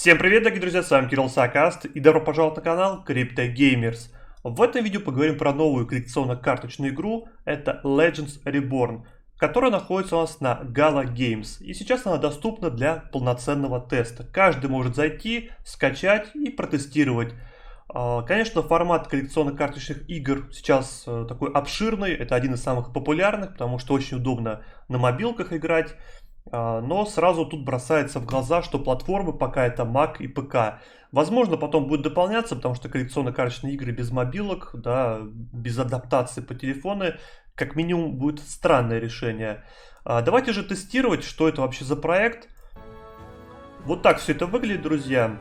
Всем привет, дорогие друзья, с вами Кирилл Саакаст и добро пожаловать на канал Crypto Gamers. В этом видео поговорим про новую коллекционно-карточную игру, это Legends Reborn, которая находится у нас на Gala Games. И сейчас она доступна для полноценного теста. Каждый может зайти, скачать и протестировать. Конечно, формат коллекционно-карточных игр сейчас такой обширный, это один из самых популярных, потому что очень удобно на мобилках играть. Но сразу тут бросается в глаза, что платформы пока это Mac и ПК. Возможно, потом будет дополняться, потому что коллекционно-карточные игры без мобилок, да, без адаптации по телефону, как минимум будет странное решение. Давайте же тестировать, что это вообще за проект. Вот так все это выглядит, друзья.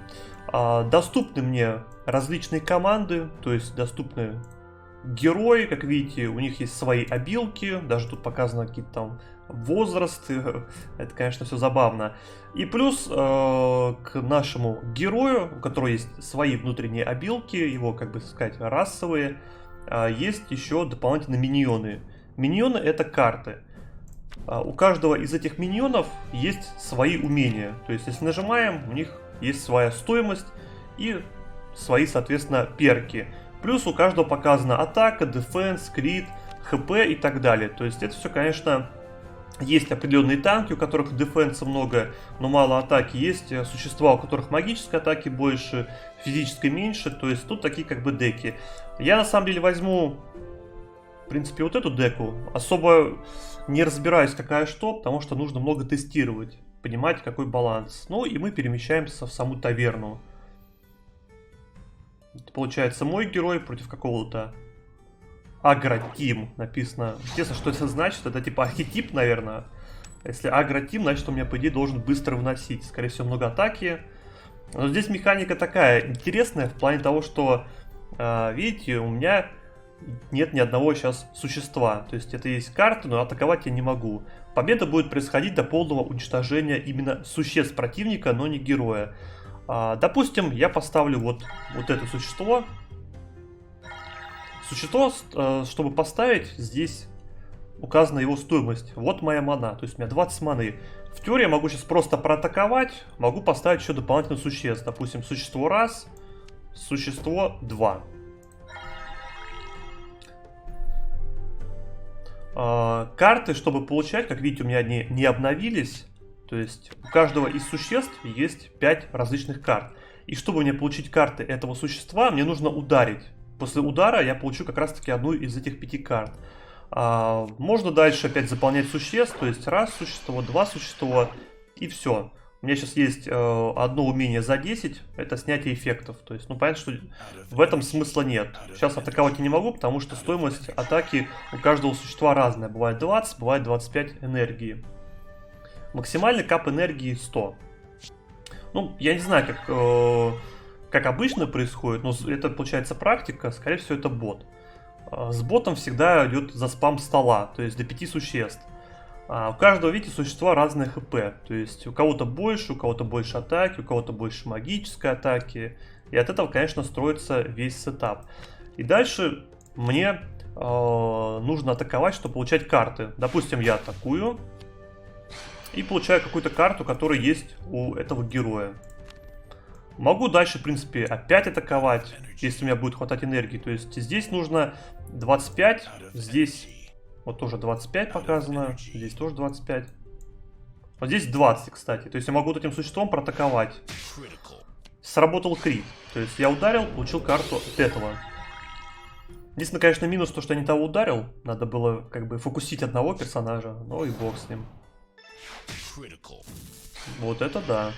Доступны мне различные команды, то есть доступны герои, как видите, у них есть свои обилки, даже тут показано какие-то там возрасты, это, конечно, все забавно. И плюс к нашему герою, у которого есть свои внутренние обилки, его, как бы сказать, расовые, есть еще дополнительно миньоны. Миньоны — это карты. У каждого из этих миньонов есть свои умения, то есть если нажимаем, у них есть своя стоимость и свои, соответственно, перки. Плюс у каждого показана атака, дефенс, крит, хп и так далее. То есть это все, конечно, есть определенные танки, у которых дефенса много, но мало атаки. Есть существа, у которых магической атаки больше, физической меньше. То есть тут такие как бы деки. Я на самом деле возьму, в принципе, вот эту деку. Особо не разбираюсь, какая что, потому что нужно много тестировать, понимать, какой баланс. Ну и мы перемещаемся в саму таверну. Это получается мой герой против какого-то агротим написано. Интересно, что это значит? Это типа архетип, наверное. Если агротим, значит, у меня, по идее, должен быстро вносить. Скорее всего, много атаки. Но здесь механика такая интересная в плане того, что, видите, у меня нет ни одного сейчас существа. То есть это есть карты, но атаковать я не могу. Победа будет происходить до полного уничтожения именно существ противника, но не героя. Допустим, я поставлю вот это существо. Существо, чтобы поставить, здесь указана его стоимость. Вот моя мана, то есть у меня 20 маны. В теории я могу сейчас просто проатаковать, могу поставить еще дополнительных существ. Допустим, существо 1, существо 2. Карты, чтобы получать, как видите, у меня они не обновились. То есть у каждого из существ есть 5 различных карт. И чтобы мне получить карты этого существа, мне нужно ударить. После удара я получу как раз таки одну из этих 5 карт. Можно дальше опять заполнять существ, то есть 1 существо, 2 существа и все. У меня сейчас есть одно умение за 10, это снятие эффектов. То есть, ну понятно, что в этом смысла нет. Сейчас атаковать я не могу, потому что стоимость атаки у каждого существа разная. Бывает 20, бывает 25 энергии. Максимальный кап энергии 100. Ну, я не знаю, как обычно происходит, но это получается практика, скорее всего это бот. С ботом всегда идет за спам стола, то есть до 5 существ. У каждого, видите, существа разные хп, то есть у кого-то больше атаки, у кого-то больше магической атаки. И от этого, конечно, строится весь сетап. И дальше мне нужно атаковать, чтобы получать карты. Допустим, я атакую и получаю какую-то карту, которая есть у этого героя. Могу дальше, в принципе, опять атаковать, если у меня будет хватать энергии. То есть здесь нужно 25, здесь вот тоже 25 показано, здесь тоже 25. Вот здесь 20, кстати. То есть я могу вот этим существом проатаковать. Сработал крит. То есть я ударил, получил карту от этого. Единственное, конечно, минус то, что я не того ударил. Надо было как бы фокусить одного персонажа. Ну и бог с ним. Вот это да.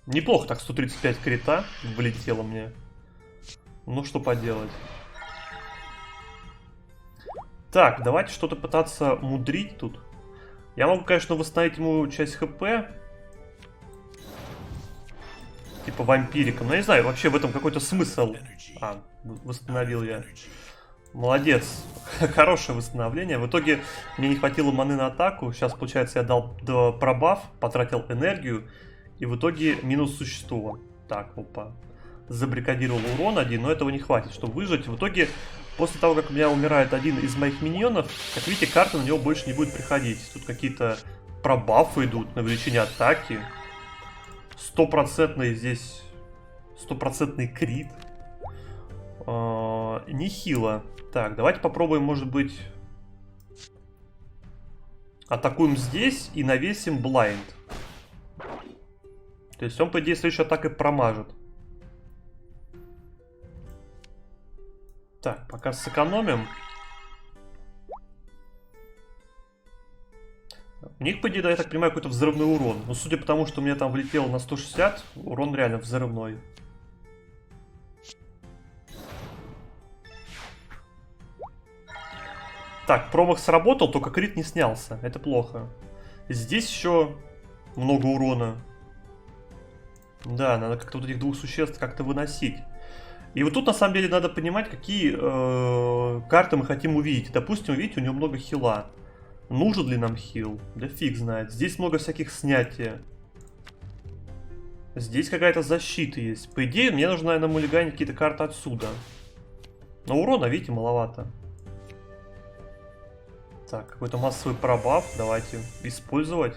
Неплохо так, 135 крита влетело мне. Ну что поделать. Так, давайте что-то пытаться мудрить тут. Я могу, конечно, восстановить ему часть хп. Типа вампириком. Но я не знаю, вообще в этом какой-то смысл. Восстановил я. Молодец. Хорошее восстановление. В итоге мне не хватило маны на атаку. Сейчас, получается, я дал пробаф, потратил энергию. И в итоге минус существо. Так, опа. Забрикадировал урон один, но этого не хватит, чтобы выжить. В итоге, после того, как у меня умирает один из моих миньонов, как видите, карта на него больше не будет приходить. Тут какие-то пробафы идут на увеличение атаки. Стопроцентный здесь... Стопроцентный крит. Нехило. Так, давайте попробуем, может быть... Атакуем здесь и навесим блайнд. То есть он, по идее, следующей атакой промажет. Так, пока сэкономим. У них, по идее, да, я так понимаю, какой-то взрывной урон. Но судя по тому, что у меня там влетело на 160, урон реально взрывной. Так, промах сработал, только крит не снялся. Это плохо. Здесь еще много урона. Да, надо как-то вот этих двух существ как-то выносить. И вот тут на самом деле надо понимать, какие карты мы хотим увидеть. Допустим, видите, у него много хила. Нужен ли нам хил? Да фиг знает. Здесь много всяких снятия. Здесь какая-то защита есть. По идее, мне нужно, наверное, мулиганить какие-то карты отсюда. Но урона, видите, маловато. Так, какой-то массовый пробаф. Давайте использовать.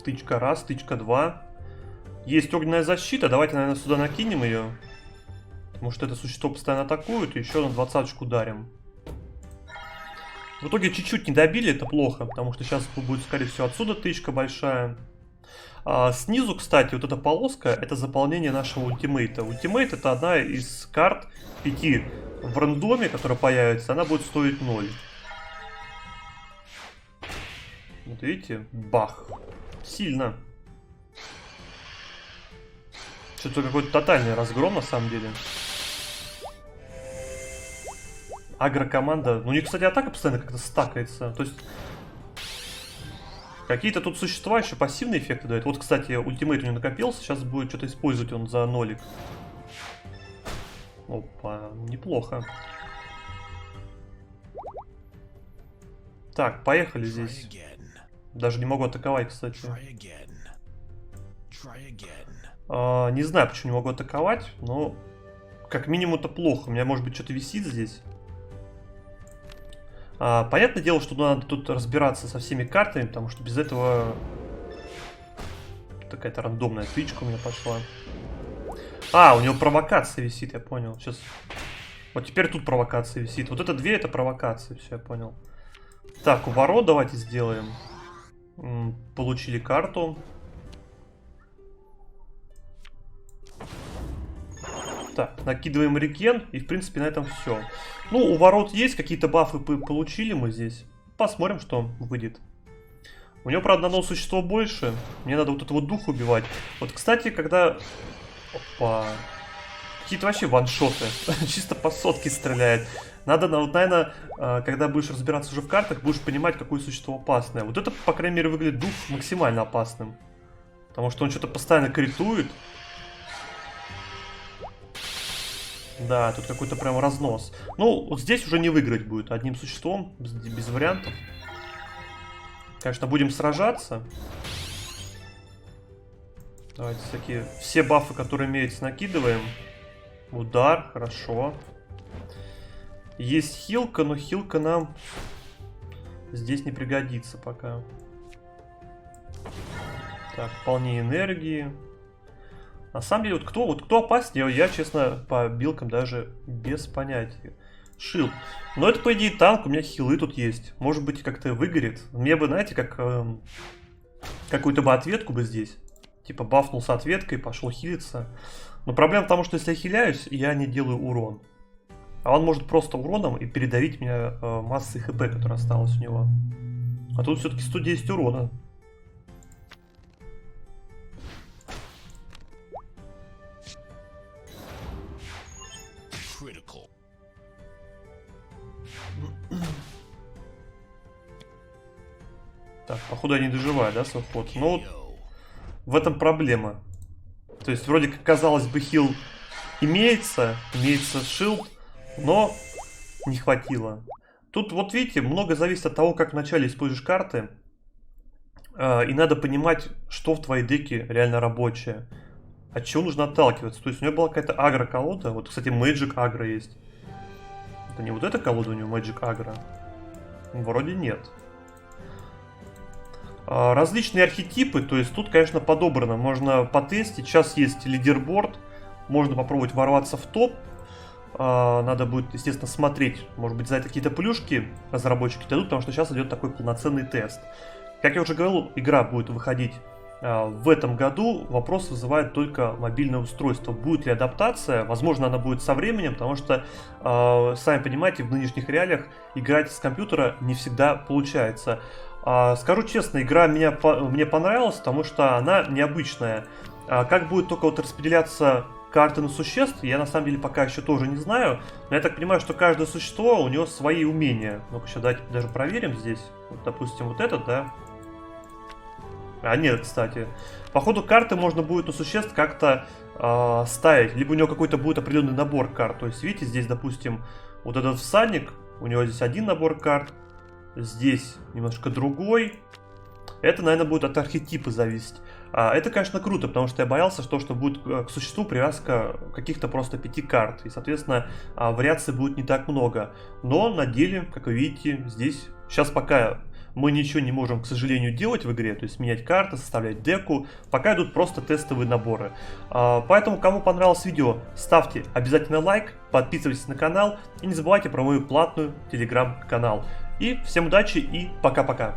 Тычка раз, тычка два. Есть огненная защита. Давайте, наверное, сюда накинем ее. Потому что это существо постоянно атакует. И еще на 20-очку дарим. В итоге чуть-чуть не добили. Это плохо. Потому что сейчас будет, скорее всего, отсюда тычка большая. Снизу, кстати, вот эта полоска. Это заполнение нашего ультимейта. Ультимейт — это одна из карт 5 в рандоме, которая появится. Она будет стоить 0. Вот видите? Бах. Сильно. Что-то какой-то тотальный разгром на самом деле. Агрокоманда. Ну, у них, кстати, атака постоянно как-то стакается. То есть какие-то тут существа еще пассивные эффекты дают. Вот, кстати, ультимейт у него накопился. Сейчас будет что-то использовать он за нолик. Опа, неплохо. Так, поехали здесь. Даже не могу атаковать, кстати. Не знаю, почему не могу атаковать, но как минимум это плохо. У меня, может быть, что-то висит здесь. Понятное дело, что надо тут разбираться со всеми картами, потому что без этого какая-то рандомная тычка у меня пошла. У него провокация висит, я понял. Сейчас. Вот теперь тут провокация висит. Вот это две, это провокация, все, я понял. Так, уворот давайте сделаем. Получили карту. Так, накидываем рекен, и в принципе на этом все. Ну, у ворот есть, какие-то бафы получили мы здесь. Посмотрим, что выйдет. У него, правда, одно существо больше. Мне надо вот этого духа убивать. Вот, кстати, когда... Опа. Какие-то вообще ваншоты. Чисто по сотке стреляет. Надо, вот, наверное, когда будешь разбираться уже в картах, будешь понимать, какое существо опасное. Вот это, по крайней мере, выглядит дух максимально опасным. Потому что он что-то постоянно критует. Да, тут какой-то прям разнос. Ну, вот здесь уже не выиграть будет одним существом, без вариантов. Конечно, будем сражаться. Давайте всякие... Все бафы, которые имеются, накидываем. Удар, хорошо. Есть хилка, но хилка нам здесь не пригодится пока. Так, вполне энергии. На самом деле, вот кто опаснее, я, честно, по билкам даже без понятия. Шилд. Но это, по идее, танк, у меня хилы тут есть. Может быть, как-то выгорит. Мне бы, знаете, как какую-то бы ответку бы здесь. Типа бафнул с ответкой, пошел хилиться. Но проблема в том, что если я хиляюсь, я не делаю урон. А он может просто уроном и передавить меня массой хп, которая осталась у него. А тут все-таки 110 урона. Так, походу я не доживаю, да, свой ход? Ну, вот в этом проблема. То есть, вроде как, казалось бы, хил имеется шилд, но не хватило. Тут, вот видите, много зависит от того, как вначале используешь карты. И надо понимать, что в твоей деке реально рабочее. От чего нужно отталкиваться. То есть, у него была какая-то агро-колода. Вот, кстати, Magic агро есть. Это не вот эта колода у него, Magic агро? Вроде нет. Различные архетипы, то есть тут, конечно, подобрано, можно потестить. Сейчас есть лидерборд, можно попробовать ворваться в топ. Надо будет, естественно, смотреть, может быть, за это какие-то плюшки разработчики дадут, потому что сейчас идет такой полноценный тест. Как я уже говорил, игра будет выходить в этом году. Вопрос вызывает только мобильное устройство. Будет ли адаптация? Возможно, она будет со временем, потому что, сами понимаете, в нынешних реалиях играть с компьютера не всегда получается. Скажу честно, игра мне понравилась, потому что она необычная. Как будет только вот распределяться карты на существ, я на самом деле пока еще тоже не знаю. Но я так понимаю, что каждое существо, у него свои умения. Ну-ка, сейчас давайте даже проверим здесь. Вот, допустим, вот этот, да. Нет, кстати. По ходу карты можно будет на существ как-то ставить. Либо у него какой-то будет определенный набор карт. То есть, видите, здесь, допустим, вот этот всадник, у него здесь один набор карт. Здесь немножко другой. Это, наверное, будет от архетипа зависеть. Это, конечно, круто, потому что я боялся, что будет к существу привязка каких-то просто 5 карт. И, соответственно, вариаций будет не так много. Но на деле, как вы видите, здесь сейчас пока мы ничего не можем, к сожалению, делать в игре. То есть менять карты, составлять деку. Пока идут просто тестовые наборы. Поэтому, кому понравилось видео, ставьте обязательно лайк, подписывайтесь на канал. И не забывайте про мою платную телеграм-канал. И всем удачи и пока-пока.